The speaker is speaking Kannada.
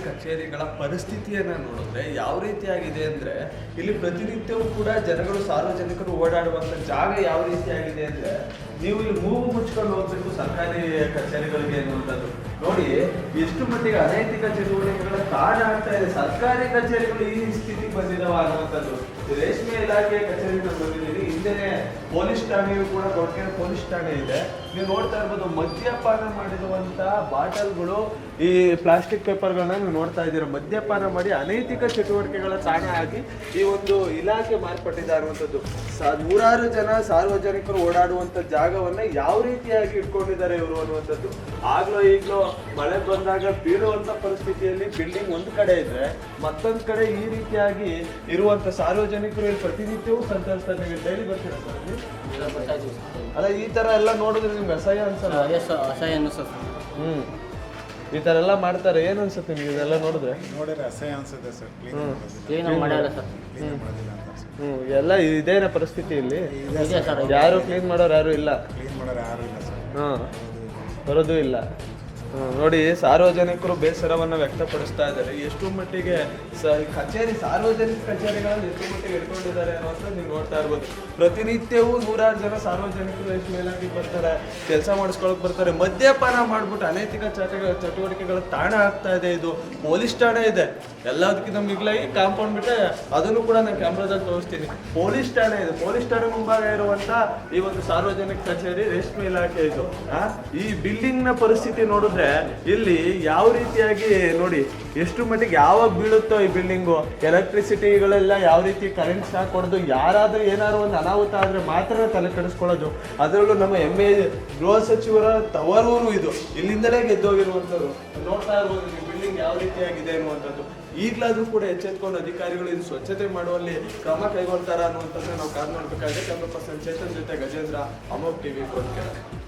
ಕಚೇರಿಗಳ ಪರಿಸ್ಥಿತಿಯನ್ನು ನೋಡಿದ್ರೆ ಯಾವ ರೀತಿಯಾಗಿದೆ ಅಂದರೆ ಇಲ್ಲಿ ಪ್ರತಿನಿತ್ಯವೂ ಕೂಡ ಜನಗಳು ಸಾರ್ವಜನಿಕರು ಓಡಾಡುವಂಥ ಜಾಗ ಯಾವ ರೀತಿಯಾಗಿದೆ ಅಂದರೆ ನೀವು ಇಲ್ಲಿ ಮೂಗು ಮುಚ್ಕೊಂಡು ಹೋಗ್ಬೇಕು ಸರ್ಕಾರಿ ಕಚೇರಿಗಳಿಗೆ ಅನ್ನುವಂಥದ್ದು. ನೋಡಿ ಎಷ್ಟು ಮಟ್ಟಿಗೆ ಅನೈತಿಕ ಚಟುವಟಿಕೆಗಳ ತಾಣ ಆಗ್ತಾ ಇದೆ. ಸರ್ಕಾರಿ ಕಚೇರಿಗಳು ಈ ಸ್ಥಿತಿಗೆ ಬಂದಿದ್ದಾವ ಅನ್ನುವಂಥದ್ದು. ರೇಷ್ಮೆ ಇಲಾಖೆಯ ಕಚೇರಿಗೆ ಬಂದಿದ್ದೀವಿ. ಹಿಂದೆನೆ ಪೊಲೀಸ್ ಠಾಣೆಯೂ ಕೂಡ ಕೊರಟಗೆರೆ ಪೊಲೀಸ್ ಠಾಣೆ ಇದೆ. ನೀವು ನೋಡ್ತಾ ಇರ್ಬೋದು ಮದ್ಯಪಾನ ಮಾಡಿರುವಂತ ಬಾಟಲ್ಗಳು, ಈ ಪ್ಲಾಸ್ಟಿಕ್ ಪೇಪರ್ಗಳನ್ನ ನೀವು ನೋಡ್ತಾ ಇದ್ದೀರಾ. ಮದ್ಯಪಾನ ಮಾಡಿ ಅನೈತಿಕ ಚಟುವಟಿಕೆಗಳ ತಾಣ ಆಗಿ ಈ ಒಂದು ಇಲಾಖೆ ಮಾರ್ಪಟ್ಟಿದೆ ಅನ್ನುವಂಥದ್ದು. ನೂರಾರು ಜನ ಸಾರ್ವಜನಿಕರು ಓಡಾಡುವಂತ ಜಾಗವನ್ನ ಯಾವ ರೀತಿಯಾಗಿ ಇಟ್ಕೊಂಡಿದ್ದಾರೆ ಇವರು ಅನ್ನುವಂಥದ್ದು. ಆಗ್ಲೋ ಈಗ್ಲೋ ಮಳೆ ಬಂದಾಗ ಬೀಳುವಂತ ಪರಿಸ್ಥಿತಿಯಲ್ಲಿ ಬಿಲ್ಡಿಂಗ್ ಒಂದು ಕಡೆ ಇದ್ರೆ ಮತ್ತೊಂದು ಕಡೆ ಈ ರೀತಿಯಾಗಿ ಇರುವಂತ ಸಾರ್ವಜನಿಕರು ಇಲ್ಲಿ ಪ್ರತಿನಿತ್ಯವೂ ಸಂಚರಿಸ್ತಾರೆ. ನೀವು ಡೈಲಿ ಬರ್ತೀರಾ ಸರ್? ಅಲ್ಲ, ಈ ತರ ಎಲ್ಲ ನೋಡಿದ್ರೆ ನಿಮ್ಗೆ ಅಸಹ್ಯ ಅನ್ಸಲ್ಲ? ಅಸಹ್ಯ ಅನ್ಸುತ್ತೆ. ಈ ತರ ಎಲ್ಲ ಮಾಡ್ತಾರೆ, ಏನ್ ಅನ್ಸುತ್ತೆ ನಿಮ್ಗೆ ಇದೆಲ್ಲ ನೋಡಿದ್ರೆ? ಅಸಹ್ಯ ಅನ್ಸುತ್ತೆ ಸರ್. ಕ್ಲೀನ್ ಮಾಡಲ್ಲ ಸರ್. ಎಲ್ಲ ಇದೇನ ಪರಿಸ್ಥಿತಿ ಇಲ್ಲಿ? ಯಾರು ಕ್ಲೀನ್ ಮಾಡೋರು ಯಾರು ಇಲ್ಲ. ಬರೋದು ಇಲ್ಲ. ನೋಡಿ, ಸಾರ್ವಜನಿಕರು ಬೇಸರವನ್ನು ವ್ಯಕ್ತಪಡಿಸ್ತಾ ಇದ್ದಾರೆ. ಎಷ್ಟು ಮಟ್ಟಿಗೆ ಸಾರ್ವಜನಿಕ ಕಚೇರಿಗಳಲ್ಲಿ ಎಷ್ಟು ಮಟ್ಟಿಗೆ ಇಟ್ಕೊಂಡಿದ್ದಾರೆ ಅನ್ನೋದು ನೀವು ನೋಡ್ತಾ ಇರ್ಬೋದು. ಪ್ರತಿನಿತ್ಯವೂ ನೂರಾರು ಜನ ಸಾರ್ವಜನಿಕರು ರೇಷ್ಮೆ ಇಲಾಖೆಗೆ ಬರ್ತಾರೆ, ಕೆಲಸ ಮಾಡಿಸ್ಕೊಳಕ್ ಬರ್ತಾರೆ. ಮದ್ಯಪಾನ ಮಾಡ್ಬಿಟ್ಟು ಅನೈತಿಕ ಚಟುವಟಿಕೆಗಳ ತಾಣ ಆಗ್ತಾ ಇದೆ. ಇದು ಪೊಲೀಸ್ ಠಾಣೆ ಇದೆ. ಎಲ್ಲದಕ್ಕಿಂತ ಮಿಗಿಲಾಗಿ ಕಾಂಪೌಂಡ್ ಬಿಟ್ಟರೆ ಅದನ್ನು ಕೂಡ ನಾನು ಕ್ಯಾಮ್ರಾದಲ್ಲಿ ತೋರಿಸ್ತೀನಿ. ಪೊಲೀಸ್ ಠಾಣೆ ಇದೆ. ಪೊಲೀಸ್ ಠಾಣೆ ಮುಂಭಾಗ ಇರುವಂತ ಈ ಒಂದು ಸಾರ್ವಜನಿಕ ಕಚೇರಿ ರೇಷ್ಮೆ ಇಲಾಖೆ ಇದು. ಈ ಬಿಲ್ಡಿಂಗ್ ನ ಪರಿಸ್ಥಿತಿ ನೋಡಿದ್ರೆ ಇಲ್ಲಿ ಯಾವ ರೀತಿಯಾಗಿ ನೋಡಿ, ಎಷ್ಟು ಮಟ್ಟಿಗೆ ಯಾವಾಗ ಬೀಳುತ್ತೋ ಈ ಬಿಲ್ಡಿಂಗು, ಎಲೆಕ್ಟ್ರಿಸಿಟಿಗಳೆಲ್ಲ ಯಾವ ರೀತಿ ಕರೆಂಟ್ ಶಾಕ್ ಹೊಡೆದು ಯಾರಾದ್ರೂ ಏನಾದ್ರು ಒಂದು ಅನಾಹುತ ಆದ್ರೆ ಮಾತ್ರ ತಲೆ ಕೆಡಿಸ್ಕೊಳ್ಳೋದು. ಅದರಲ್ಲೂ ನಮ್ಮ ಗೃಹ ಸಚಿವರ ತವರೂರು ಇದು. ಇಲ್ಲಿಂದಲೇ ಗೆದ್ದೋಗಿರುವಂಥದ್ದು. ನೋಡ್ತಾ ಇರ್ಬೋದು ಈ ಬಿಲ್ಡಿಂಗ್ ಯಾವ ರೀತಿಯಾಗಿದೆ ಅನ್ನುವಂಥದ್ದು. ಈಗಲಾದ್ರೂ ಕೂಡ ಎಚ್ಚೆತ್ಕೊಂಡು ಅಧಿಕಾರಿಗಳು ಇದು ಸ್ವಚ್ಛತೆ ಮಾಡುವಲ್ಲಿ ಕ್ರಮ ಕೈಗೊಳ್ತಾರ ಅನ್ನುವಂಥದ್ದು ನಾವು ಕಾದು ನೋಡ್ಬೇಕಾಗಿದೆ. ಕ್ಯಾಮ್ರಾ ಪರ್ಸನ್ ಚೇತನ್ ಜೊತೆ ಗಜೇಂದ್ರ, ಅಮೋಘ್ ಟಿವಿ, ಕೊರಟಗೆರೆ.